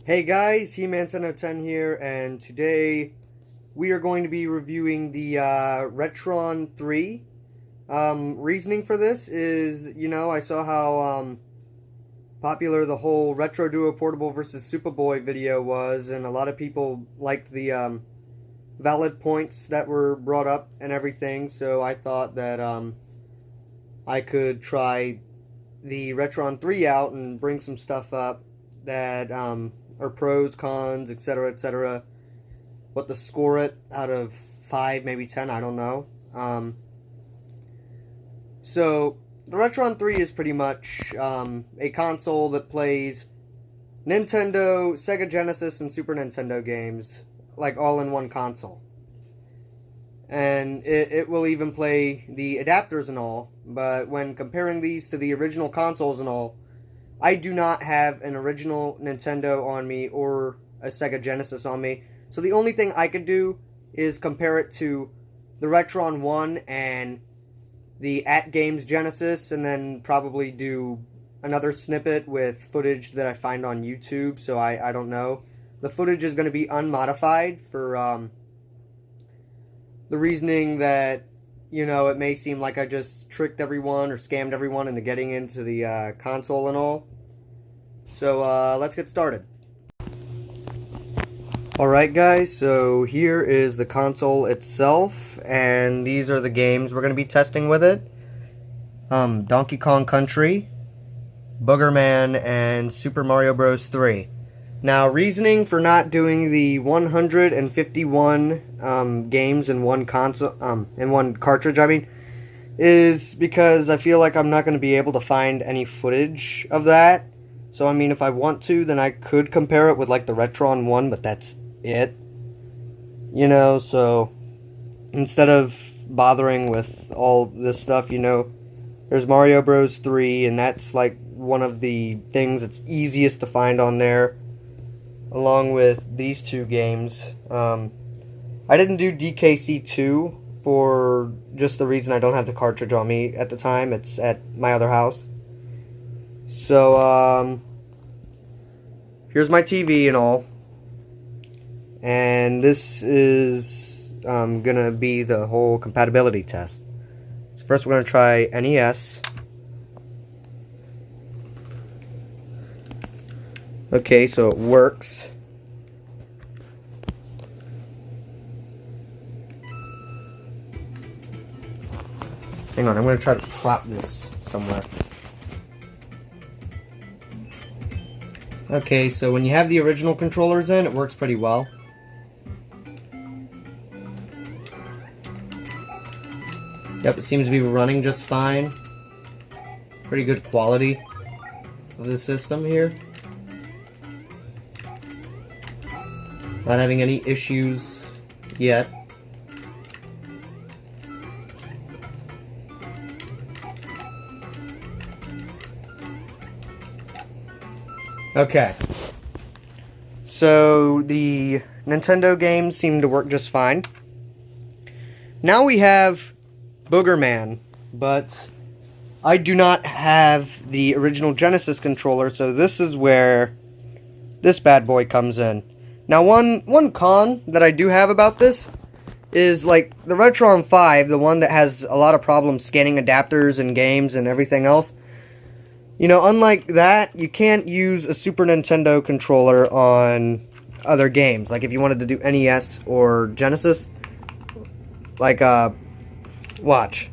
Hey guys, He-Man1010 here, and today we are going to be reviewing the Retron 3. Reasoning for this is, I saw how popular the whole Retro Duo Portable versus Superboy video was, and a lot of people liked the valid points that were brought up and everything, so I thought that I could try the Retron 3 out and bring some stuff up that or pros, cons, etc., what to score it out of 5, maybe 10, I don't know. So, the Retron 3 is pretty much a console that plays Nintendo, Sega Genesis, and Super Nintendo games, like all in one console. And it will even play the adapters and all, but when comparing these to the original consoles and all, I do not have an original Nintendo on me or a Sega Genesis on me. So the only thing I could do is compare it to the Retron 1 and the At Games Genesis, and then probably do another snippet with footage that I find on YouTube, so I don't know. The footage is going to be unmodified for the reasoning that, it may seem like I just tricked everyone or scammed everyone into getting into the console and all. So, let's get started. Alright guys, so here is the console itself, and these are the games we're going to be testing with it. Donkey Kong Country, Boogerman, and Super Mario Bros. 3. Now, reasoning for not doing the 151 games in one console, in one cartridge, is because I feel like I'm not going to be able to find any footage of that. So, if I want to, then I could compare it with, like, the Retron 1, but that's it. So, instead of bothering with all this stuff, there's Mario Bros. 3, and that's, like, one of the things that's easiest to find on there, along with these two games. I didn't do DKC2 for just the reason I don't have the cartridge on me at the time. It's at my other house. So, here's my TV and all. And this is gonna be the whole compatibility test. So first we're gonna try NES. Okay, so it works. Hang on, I'm gonna try to prop this somewhere. Okay, so when you have the original controllers in, it works pretty well. Yep, it seems to be running just fine. Pretty good quality of the system here. Not having any issues yet. Okay. So the Nintendo games seem to work just fine. Now we have Boogerman, but I do not have the original Genesis controller, so this is where this bad boy comes in. Now, one con that I do have about this is, like, the Retron 5, the one that has a lot of problems scanning adapters and games and everything else. Unlike that, you can't use a Super Nintendo controller on other games. Like, if you wanted to do NES or Genesis, like, watch.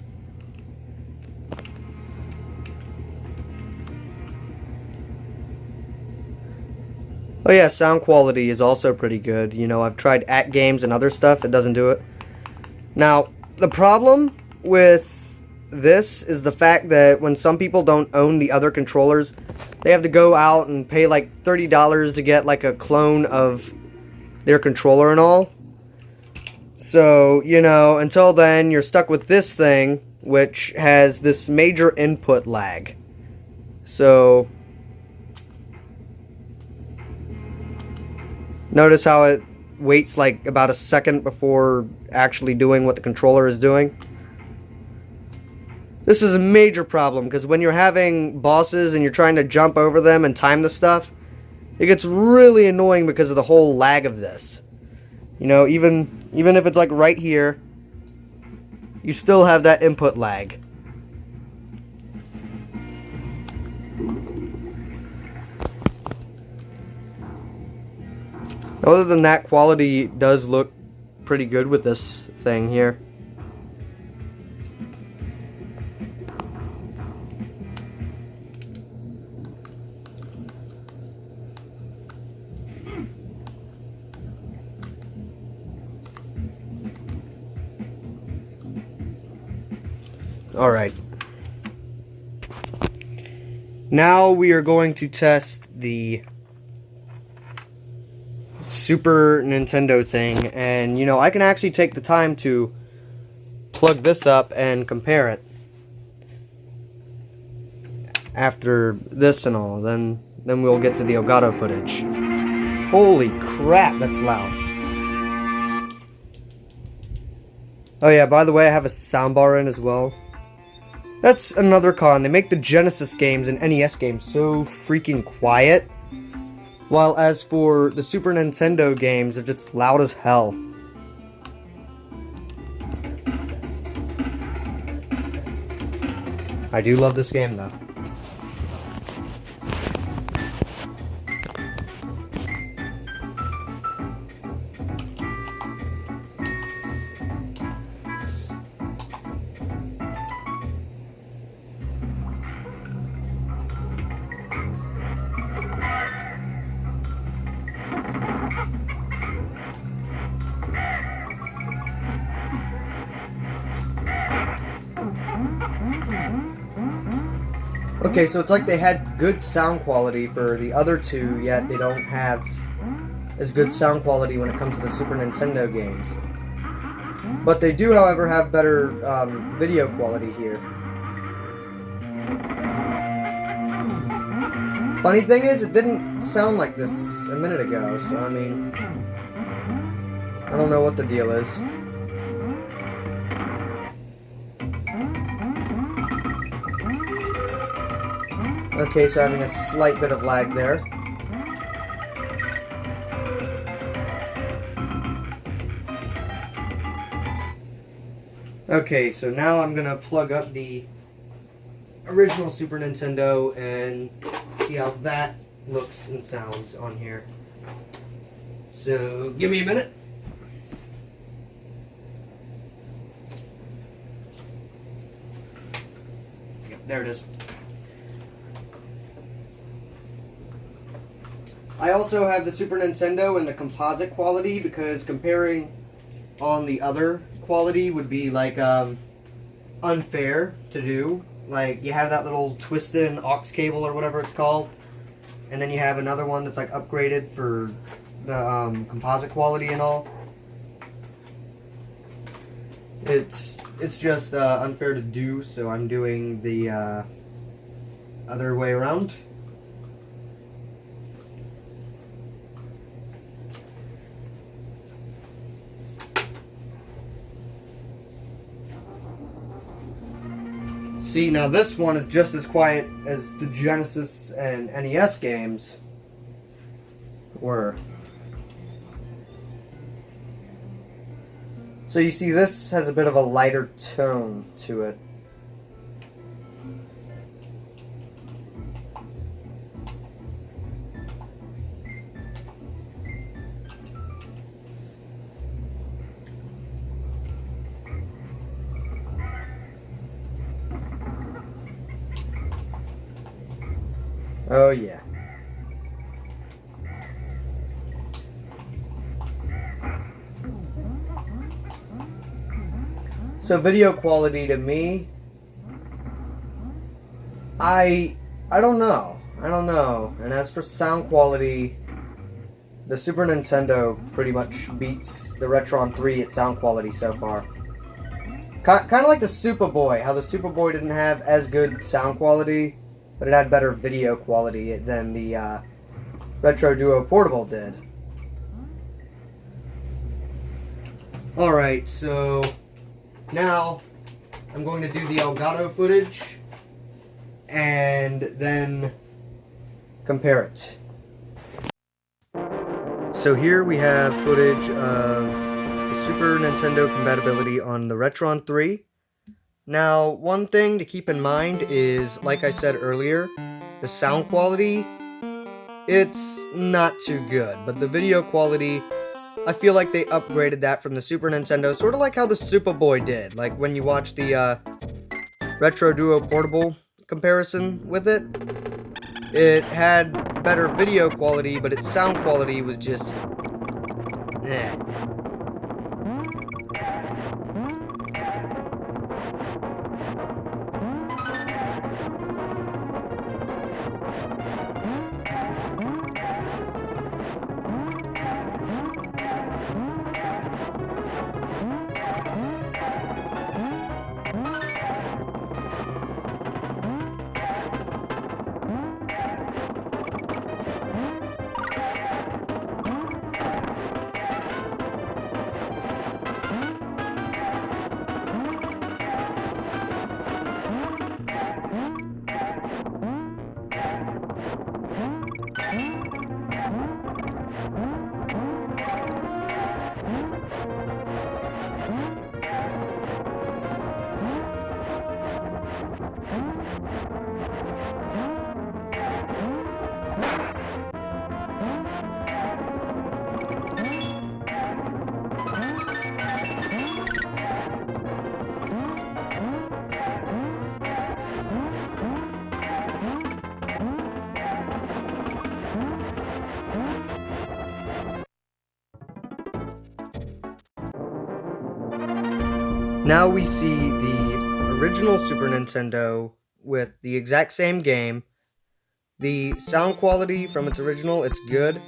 Oh yeah, sound quality is also pretty good. I've tried At Games and other stuff, it doesn't do it. Now, the problem with this is the fact that when some people don't own the other controllers, they have to go out and pay like $30 to get like a clone of their controller and all. So, until then, you're stuck with this thing, which has this major input lag. So, notice how it waits like about a second before actually doing what the controller is doing. This is a major problem, because when you're having bosses and you're trying to jump over them and time the stuff, it gets really annoying because of the whole lag of this. You know, even if it's like right here, you still have that input lag. Other than that, quality does look pretty good with this thing here. Alright. Now we are going to test the Super Nintendo thing, and you know, I can actually take the time to plug this up and compare it after this and all. Then we'll get to the Elgato footage. Holy crap, that's loud. Oh yeah, by the way, I have a soundbar in as well. That's another con. They make the Genesis games and NES games so freaking quiet, while as for the Super Nintendo games, they're just loud as hell. I do love this game though. Okay, so it's like they had good sound quality for the other two, yet they don't have as good sound quality when it comes to the Super Nintendo games. But they do, however, have better video quality here. Funny thing is, it didn't sound like this a minute ago, so I mean, I don't know what the deal is. Okay, so having a slight bit of lag there. Okay, so now I'm gonna plug up the original Super Nintendo and see how that looks and sounds on here. So, give me a minute. Yep, there it is. I also have the Super Nintendo in the composite quality because comparing on the other quality would be like unfair to do. Like, you have that little twist-in aux cable or whatever it's called, and then you have another one that's like upgraded for the composite quality and all. It's just unfair to do, so I'm doing the other way around. See, now this one is just as quiet as the Genesis and NES games were. So you see, this has a bit of a lighter tone to it. Oh yeah. So video quality to me, I don't know. And as for sound quality, the Super Nintendo pretty much beats the Retron 3 at sound quality so far. Kind of like the Superboy, how the Superboy didn't have as good sound quality, but it had better video quality than the Retro Duo Portable did. Alright, so now I'm going to do the Elgato footage and then compare it. So here we have footage of the Super Nintendo compatibility on the Retron 3. Now, one thing to keep in mind is, like I said earlier, the sound quality, it's not too good, but the video quality, I feel like they upgraded that from the Super Nintendo, sort of like how the Superboy did. Like when you watch the Retro Duo Portable comparison with it, it had better video quality, but its sound quality was just eh. Now we see the original Super Nintendo with the exact same game. The sound quality from its original, it's good.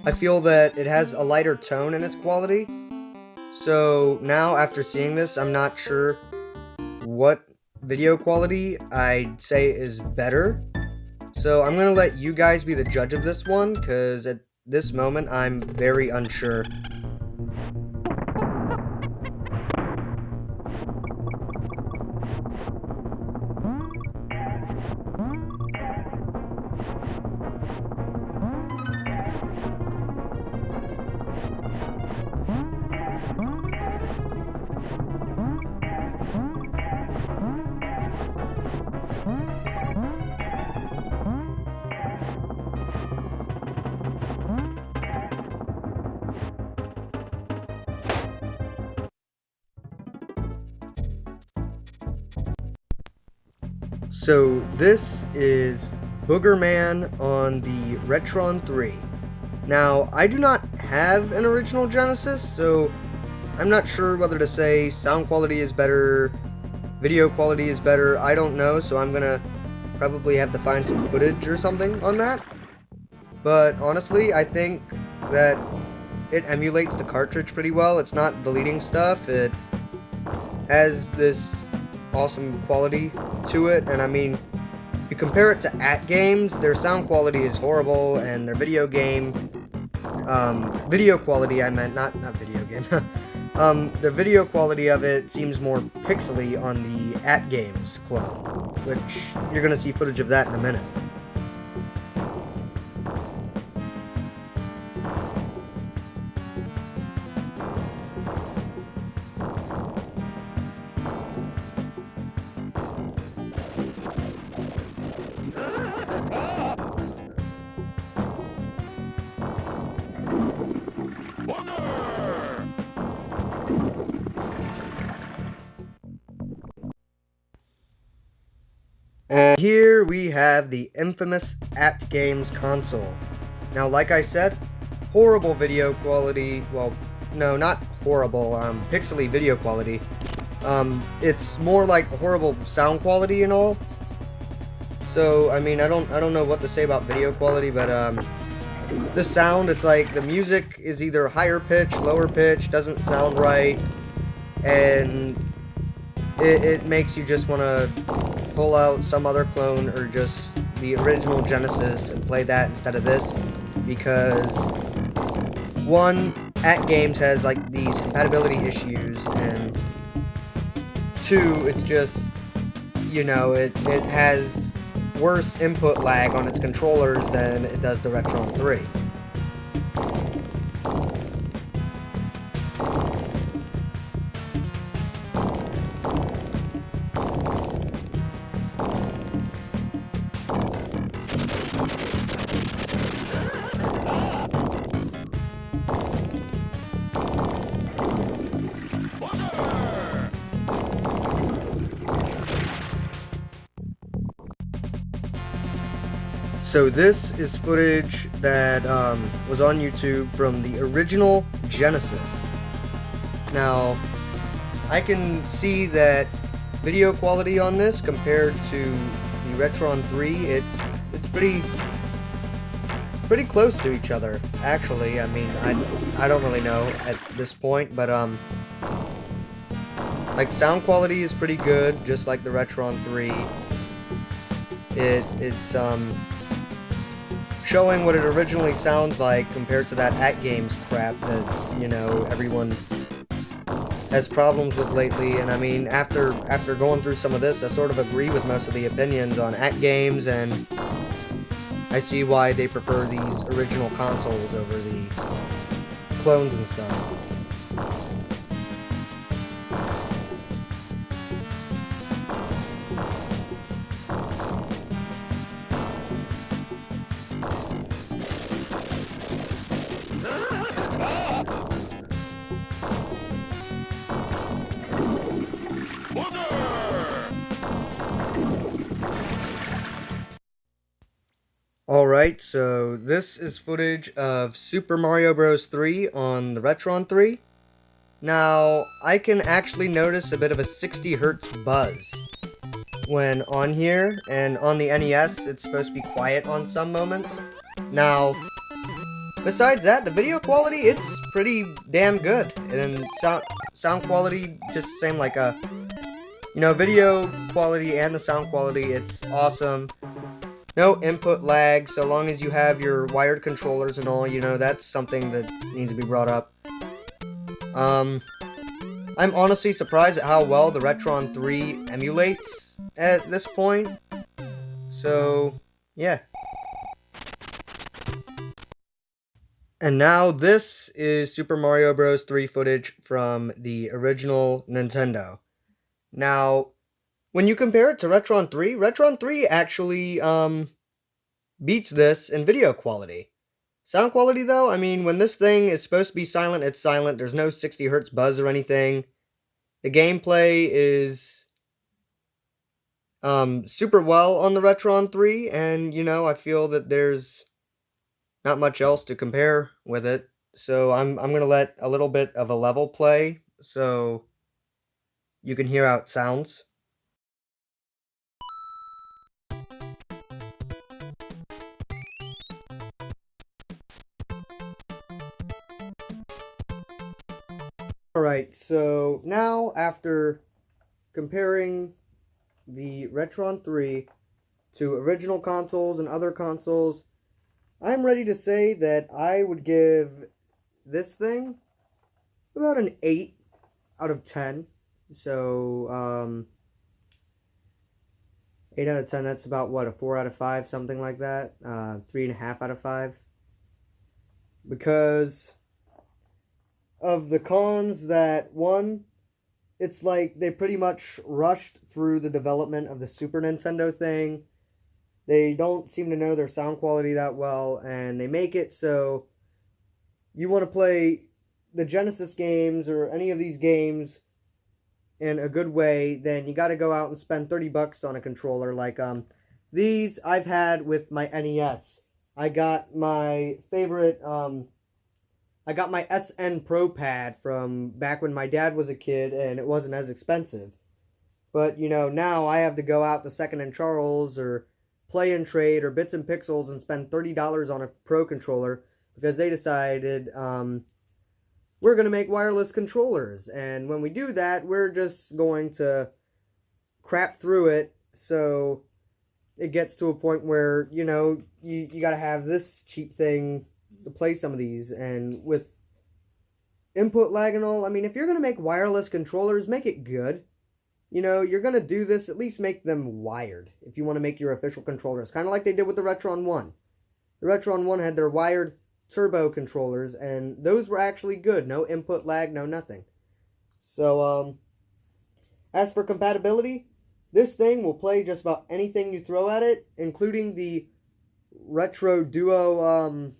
I feel that it has a lighter tone in its quality. So now, after seeing this, I'm not sure what video quality I'd say is better. So I'm going to let you guys be the judge of this one, because at this moment, I'm very unsure. So this is Booger Man on the Retron 3. Now, I do not have an original Genesis, so I'm not sure whether to say sound quality is better, video quality is better, I don't know, so I'm gonna probably have to find some footage or something on that. But honestly, I think that it emulates the cartridge pretty well. It's not deleting stuff, it has this awesome quality to it, and I mean, you compare it to AtGames, their sound quality is horrible, and their video quality, I meant, not video game, the video quality of it seems more pixely on the AtGames clone, which you're gonna see footage of that in a minute. And here we have the infamous AtGames console. Now, like I said, horrible video quality, well, no, not horrible, pixely video quality. It's more like horrible sound quality and all. So, I mean, I don't know what to say about video quality, but, the sound, it's like the music is either higher pitch, lower pitch, doesn't sound right, and it makes you just want to pull out some other clone or just the original Genesis and play that instead of this, because one, AtGames has like these compatibility issues, and two, it's just, you know, it has worse input lag on its controllers than it does the Retron 3. So this is footage that was on YouTube from the original Genesis. Now, I can see that video quality on this compared to the Retron 3, it's pretty close to each other, actually. I mean, I don't really know at this point, but like, sound quality is pretty good, just like the Retron 3. It's showing what it originally sounds like compared to that at-games crap that, you know, everyone has problems with lately. And I mean, after going through some of this, I sort of agree with most of the opinions on at-games, and I see why they prefer these original consoles over the clones and stuff. Alright, so this is footage of Super Mario Bros. 3 on the Retron 3. Now, I can actually notice a bit of a 60 Hz buzz when on here, and on the NES it's supposed to be quiet on some moments. Now, besides that, the video quality, it's pretty damn good, and sound quality, just same like a, you know, video quality and the sound quality, it's awesome. No input lag, so long as you have your wired controllers and all, you know, that's something that needs to be brought up. I'm honestly surprised at how well the Retron 3 emulates at this point. So, yeah. And now this is Super Mario Bros. 3 footage from the original Nintendo. Now, when you compare it to Retron 3 actually beats this in video quality. Sound quality, though, I mean, when this thing is supposed to be silent, it's silent. There's no 60 Hz buzz or anything. The gameplay is super well on the Retron 3, and, you know, I feel that there's not much else to compare with it. So I'm going to let a little bit of a level play so you can hear how it sounds. Alright, so now after comparing the Retron 3 to original consoles and other consoles, I'm ready to say that I would give this thing about an 8 out of 10. So, 8 out of 10, that's about, what, a 4 out of 5, something like that? 3.5 out of 5. Because of the cons that, one, it's like they pretty much rushed through the development of the Super Nintendo thing. They don't seem to know their sound quality that well, and they make it so you want to play the Genesis games or any of these games in a good way, then you got to go out and spend $30 on a controller. Like these I've had with my NES. I got my favorite I got my SN Pro Pad from back when my dad was a kid, and it wasn't as expensive. But, you know, now I have to go out to Second & Charles or Play and Trade or Bits and Pixels and spend $30 on a Pro controller because they decided we're going to make wireless controllers. And when we do that, we're just going to crap through it. So it gets to a point where, you know, you got to have this cheap thing to play some of these. And with input lag and all, I mean, if you're going to make wireless controllers, make it good. You know, you're going to do this, at least make them wired if you want to make your official controllers. Kind of like they did with the Retron 1. The Retron 1 had their wired turbo controllers, and those were actually good. No input lag, no nothing. So, as for compatibility, this thing will play just about anything you throw at it, including the Retro Duo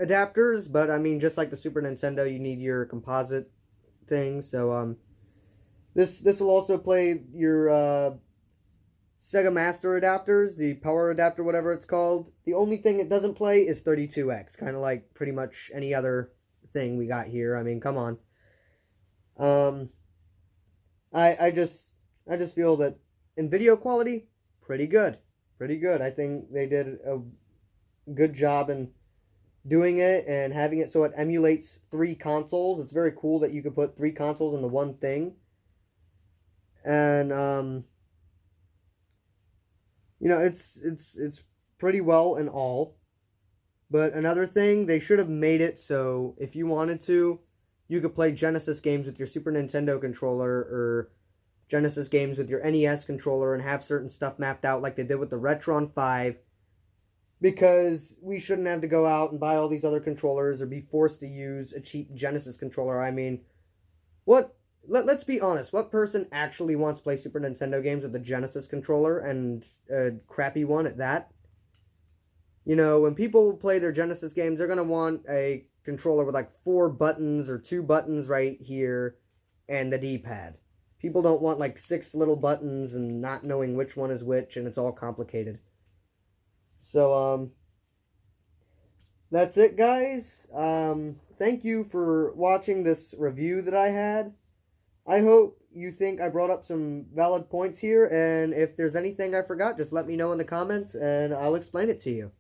adapters. But, I mean, just like the Super Nintendo, you need your composite thing. So, This will also play your Sega Master adapters, the power adapter, whatever it's called. The only thing it doesn't play is 32X, kind of like pretty much any other thing we got here. I mean, come on. I just feel that in video quality, pretty good. Pretty good. I think they did a good job in doing it and having it so it emulates 3 consoles. It's very cool that you could put 3 consoles in the one thing. And you know, it's pretty well and all. But another thing, they should have made it so if you wanted to, you could play Genesis games with your Super Nintendo controller or Genesis games with your NES controller and have certain stuff mapped out like they did with the Retron 5. Because we shouldn't have to go out and buy all these other controllers or be forced to use a cheap Genesis controller. I mean, let's be honest. What person actually wants to play Super Nintendo games with a Genesis controller and a crappy one at that? You know, when people play their Genesis games, they're going to want a controller with like 4 buttons or 2 buttons right here and the D-pad. People don't want like 6 little buttons and not knowing which one is which, and it's all complicated. So, that's it, guys. Thank you for watching this review that I had. I hope you think I brought up some valid points here, and if there's anything I forgot, just let me know in the comments, and I'll explain it to you.